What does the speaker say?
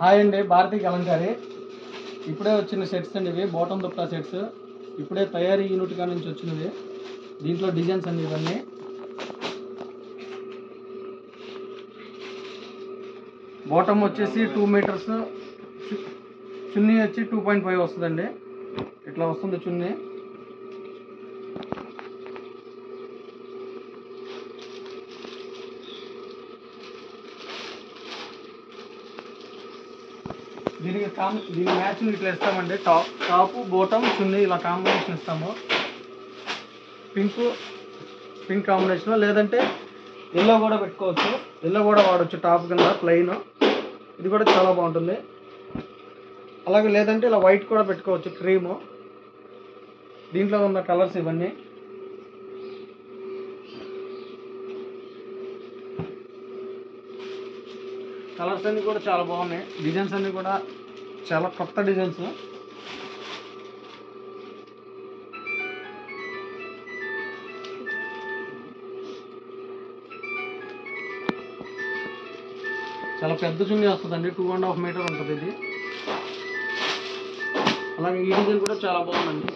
Hi అండి, భారతీ కలంకారీ. ఇప్పుడే వచ్చిన సెట్స్ అండి ఇవి, బాటమ్ దుప్పటా సెట్స్. ఇప్పుడే తయారీ యూనిట్ కా నుంచి వచ్చినవి. దీంట్లో డిజైన్స్ అండి ఇవన్నీ. బాటమ్ వచ్చేసి 2 మీటర్స్, చున్నీ వచ్చి 2.5 వస్తుందండి. ఇట్లా వస్తుంది చున్నీ. దీనికి మ్యాచింగ్ ఇట్లా ఇస్తామండి. టాప్ బాటమ్ చున్నీ ఇలా కాంబినేషన్ ఇస్తాము. పింక్ కాంబినేషన్, లేదంటే ఎల్లో కూడా పెట్టుకోవచ్చు. ఎల్లో కూడా వాడచ్చు టాప్ కింద ప్లెయిన్. ఇది కూడా చాలా బాగుంటుంది. అలాగే లేదంటే ఇలా వైట్ కూడా పెట్టుకోవచ్చు, క్రీము. దీంట్లో ఉన్న కలర్స్ ఇవన్నీ. కలర్స్ అన్నీ కూడా చాలా బాగున్నాయి. డిజైన్స్ అన్నీ కూడా చాలా కొత్త డిజైన్స్. చాలా పెద్ద చున్నీ వస్తుందండి, 2.5 మీటర్ ఉంటుంది ఇది. అలాగే ఈ డిజైన్ కూడా చాలా బాగుందండి.